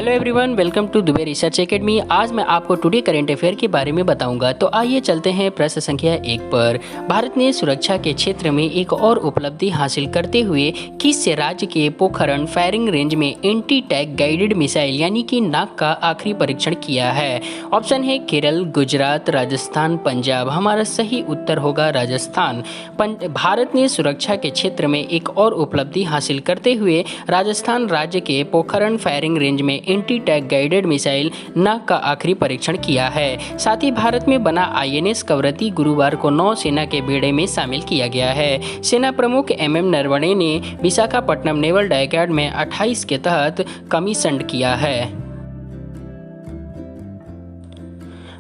Hello everyone, welcome to Dubey research academy. आज मैं आपको टुडे करंट अफेयर के बारे में बताऊंगा। तो आइए चलते हैं प्रश्न संख्या 1 पर। भारत ने सुरक्षा के क्षेत्र में एक और उपलब्धि हासिल करते हुए किस राज्य के पोखरण फायरिंग रेंज में एंटी टैंक गाइडेड मिसाइल यानी कि नाग का आखिरी परीक्षण किया है? ऑप्शन है केरल, गुजरात, राजस्थान, पंजाब। हमारा सही उत्तर होगा राजस्थान। भारत ने सुरक्षा के क्षेत्र में एक और उपलब्धि हासिल करते हुए राजस्थान राज्य के पोखरण फायरिंग रेंज में एंटी टैंक गाइडेड मिसाइल नाग का आखिरी परीक्षण किया है। साथ ही भारत में बना आईएनएस कवरत्ती गुरुवार को नौसेना के बेड़े में शामिल किया गया है। सेना प्रमुख एमएम नरवणे ने विशाखापट्टनम नेवल डॉकयार्ड में 28 के तहत कमीशन्ड किया है।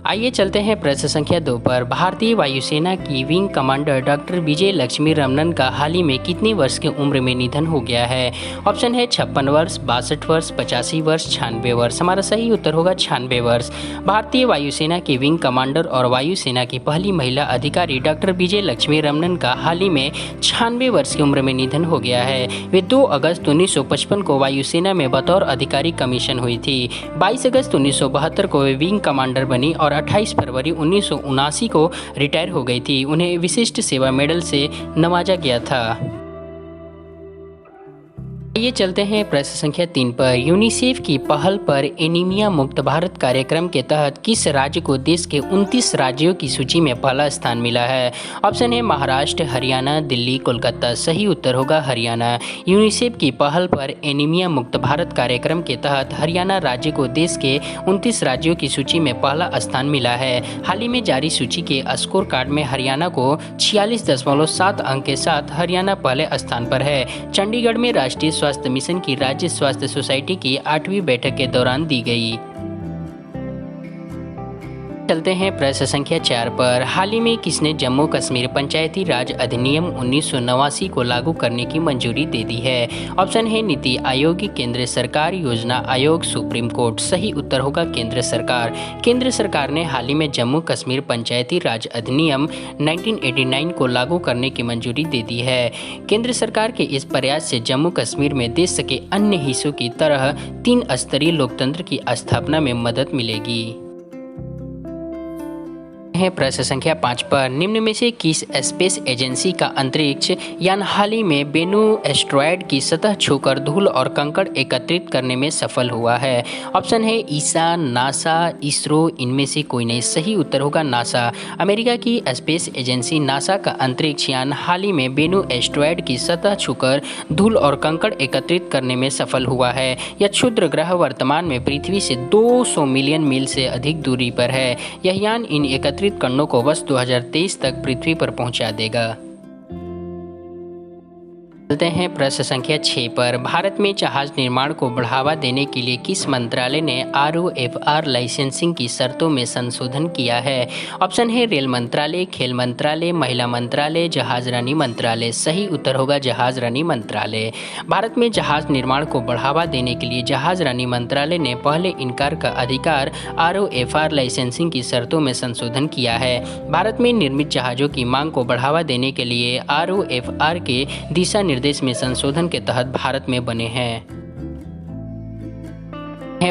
आइए चलते हैं प्रश्न संख्या 2 पर। भारतीय वायुसेना की विंग कमांडर डॉक्टर विजय लक्ष्मी रमनन का हाल ही में कितनी वर्ष की उम्र में निधन हो गया है? ऑप्शन है 56 वर्ष, 62 वर्ष, 85 वर्ष, 96 वर्ष। हमारा सही उत्तर होगा 96 वर्ष। भारतीय वायुसेना के विंग कमांडर और वायुसेना की पहली महिला अधिकारी डॉक्टर विजय लक्ष्मी रमनन का हाल ही में 96 वर्ष की उम्र में निधन हो गया है। वे 2 अगस्त 1955 को वायुसेना में बतौर अधिकारी कमीशन हुई थी। 22 अगस्त 1972 को वे विंग कमांडर बनी और 28 फरवरी 1979 को रिटायर हो गई थी। उन्हें विशिष्ट सेवा मेडल से नवाजा गया था। ये चलते हैं प्रश्न संख्या 3 पर। यूनिसेफ की पहल पर एनीमिया मुक्त भारत कार्यक्रम के तहत किस राज्य को देश के 29 राज्यों की सूची में पहला स्थान मिला है? ऑप्शन है महाराष्ट्र, हरियाणा, दिल्ली, कोलकाता। सही उत्तर होगा हरियाणा। यूनिसेफ की पहल पर एनीमिया मुक्त भारत कार्यक्रम के तहत हरियाणा राज्य को देश के 29 राज्यों की सूची में पहला स्थान मिला है। हाल ही में जारी सूची के स्कोर कार्ड में हरियाणा को 46.7 अंक के साथ हरियाणा पहले स्थान पर है। चंडीगढ़ में राष्ट्रीय स्वास्थ्य मिशन की राज्य स्वास्थ्य सोसाइटी की 8वीं बैठक के दौरान दी गई। चलते हैं प्रश्न संख्या 4 पर। हाल ही में किसने जम्मू कश्मीर पंचायती राज अधिनियम 1989 को लागू करने की मंजूरी दे दी है? ऑप्शन है नीति आयोग, केंद्र सरकार, योजना आयोग, सुप्रीम कोर्ट। सही उत्तर होगा केंद्र सरकार। केंद्र सरकार ने हाल ही में जम्मू कश्मीर पंचायती राज अधिनियम 1989 को लागू करने की मंजूरी दे दी है। केंद्र सरकार के इस प्रयास से जम्मू कश्मीर में देश के अन्य हिस्सों की तरह 3 स्तरीय लोकतंत्र की स्थापना में मदद मिलेगी। है प्रश्न संख्या 5 पर। निम्न में से किस स्पेस एजेंसी का अंतरिक्ष यान हाल ही में बेनू एस्ट्रॉयड की सतह छूकर धूल और कंकड़ एकत्रित करने में सफल हुआ है? ऑप्शन है ईसा, नासा, इसरो। इनमें से कोई नहीं। सही उत्तर होगा नासा। अमेरिका की स्पेस एजेंसी नासा का अंतरिक्ष यान हाल ही में बेनू एस्ट्रॉयड की सतह छूकर धूल और कंकड़ एकत्रित करने में सफल हुआ है। यह क्षुद्र ग्रह वर्तमान में पृथ्वी से 200 मिलियन मील से अधिक दूरी पर है। यह यान इन एकत्रित कणों को वर्ष 2023 तक पृथ्वी पर पहुंचा देगा। चलते हैं प्रश्न संख्या 6 पर। भारत में जहाज निर्माण को बढ़ावा देने के लिए किस मंत्रालय ने ROFR लाइसेंसिंग की शर्तों में संशोधन किया है? ऑप्शन है रेल मंत्रालय, खेल मंत्रालय, महिला मंत्रालय, जहाजरानी मंत्रालय। सही उत्तर होगा जहाजरानी मंत्रालय। भारत में जहाज निर्माण को बढ़ावा देने के लिए जहाजरानी मंत्रालय ने पहले इनकार का अधिकार ROFR लाइसेंसिंग की शर्तों में संशोधन किया है। भारत में निर्मित जहाजों की मांग को बढ़ावा देने के लिए ROFR के दिशा निर्देश में संशोधन के तहत भारत में बने हैं।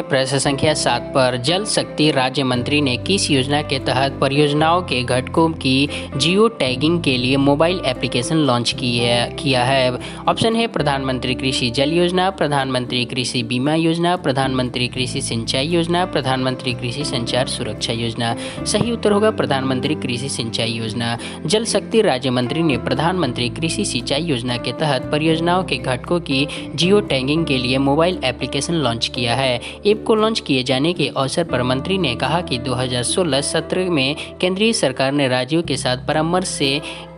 प्रश्न संख्या 7 पर। जल शक्ति राज्य मंत्री ने किस योजना के तहत परियोजनाओं के घटकों की जियो टैगिंग के लिए मोबाइल एप्लीकेशन लॉन्च किया है? ऑप्शन है प्रधानमंत्री कृषि जल योजना, प्रधानमंत्री कृषि बीमा योजना, प्रधानमंत्री कृषि सिंचाई योजना, प्रधानमंत्री कृषि संचार सुरक्षा योजना। सही उत्तर होगा प्रधानमंत्री कृषि सिंचाई योजना। जल शक्ति राज्य मंत्री ने प्रधानमंत्री कृषि सिंचाई योजना के तहत परियोजनाओं के घटकों की जियो टैगिंग के लिए मोबाइल एप्लीकेशन लॉन्च किया है। ऐप को लॉन्च किए जाने के अवसर पर मंत्री ने कहा कि 2016-17 में केंद्रीय सरकार ने राज्यों के साथ परामर्श से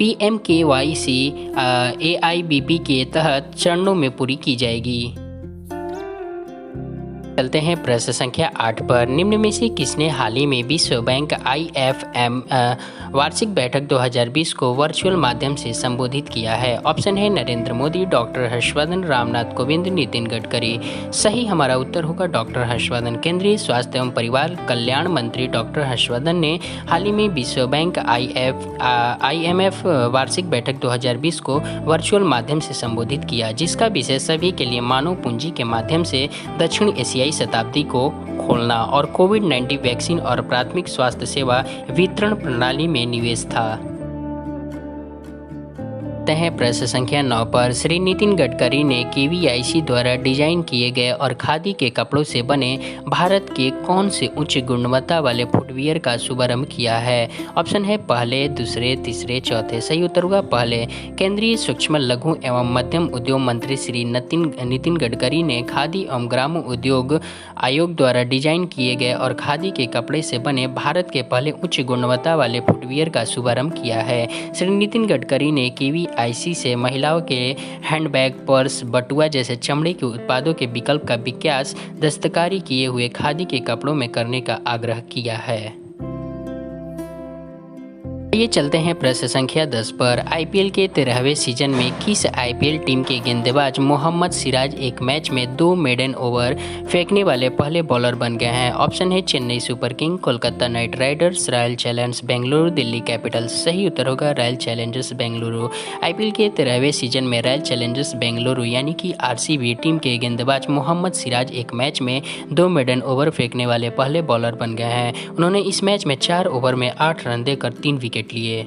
PMKYC AIBP के तहत चरणों में पूरी की जाएगी। चलते हैं प्रश्न संख्या 8 पर। निम्न में से किसने हाल ही में विश्व बैंक IFM वार्षिक बैठक 2020 को वर्चुअल माध्यम से संबोधित किया है? ऑप्शन है नरेंद्र मोदी, डॉक्टर हर्षवर्धन, रामनाथ कोविंद, नितिन गडकरी। सही हमारा उत्तर होगा डॉक्टर हर्षवर्धन। केंद्रीय स्वास्थ्य एवं परिवार कल्याण मंत्री डॉक्टर हर्षवर्धन ने हाल ही में विश्व बैंक IMF वार्षिक बैठक 2020 को वर्चुअल माध्यम से संबोधित किया, जिसका विषय सभी के लिए मानव पूंजी के माध्यम से दक्षिण एशिया 21 शताब्दी को खोलना और कोविड-19 वैक्सीन और प्राथमिक स्वास्थ्य सेवा वितरण प्रणाली में निवेश था। हैं प्रश्न संख्या 9 पर श्री नितिन गडकरी ने केवीआईसी द्वारा डिजाइन किए गए और खादी के कपड़ों से बने भारत के कौन से उच्च गुणवत्ता वाले फुटवियर का शुभारंभ किया है? ऑप्शन है पहले, दूसरे, तीसरे, चौथे। सही उत्तर होगा पहले। केंद्रीय सूक्ष्म लघु एवं मध्यम उद्योग मंत्री श्री नितिन गडकरी ने खादी एवं ग्राम उद्योग आयोग द्वारा डिजाइन किए गए और खादी के कपड़े से बने भारत के पहले उच्च गुणवत्ता वाले फुटवियर का शुभारंभ किया है। श्री नितिन गडकरी ने केवीआईसी से महिलाओं के हैंडबैग, पर्स, बटुआ जैसे चमड़े के उत्पादों के विकल्प का विकास दस्तकारी किए हुए खादी के कपड़ों में करने का आग्रह किया है। ये चलते हैं प्रश्न संख्या 10 पर। आईपीएल के 13वें सीजन में किस आईपीएल टीम के गेंदबाज मोहम्मद सिराज एक मैच में 2 मेडन ओवर फेंकने वाले पहले बॉलर बन गए हैं? ऑप्शन है Chennai super king, Kolkata night Riders, royal Challengers Bengaluru, Delhi Capitals. सही उत्तर होगा रॉयल चैलेंजर्स बेंगलुरु। आईपीएल के 13वें सीजन में रॉयल चैलेंजर्स बेंगलुरु यानी कि आरसीबी टीम के गेंदबाज मोहम्मद सिराज एक मैच में 2 मेडन ओवर फेंकने वाले पहले बॉलर बन गए हैं। उन्होंने इस मैच में 4 ओवर में 8 रन देकर 3 विकेट लिए।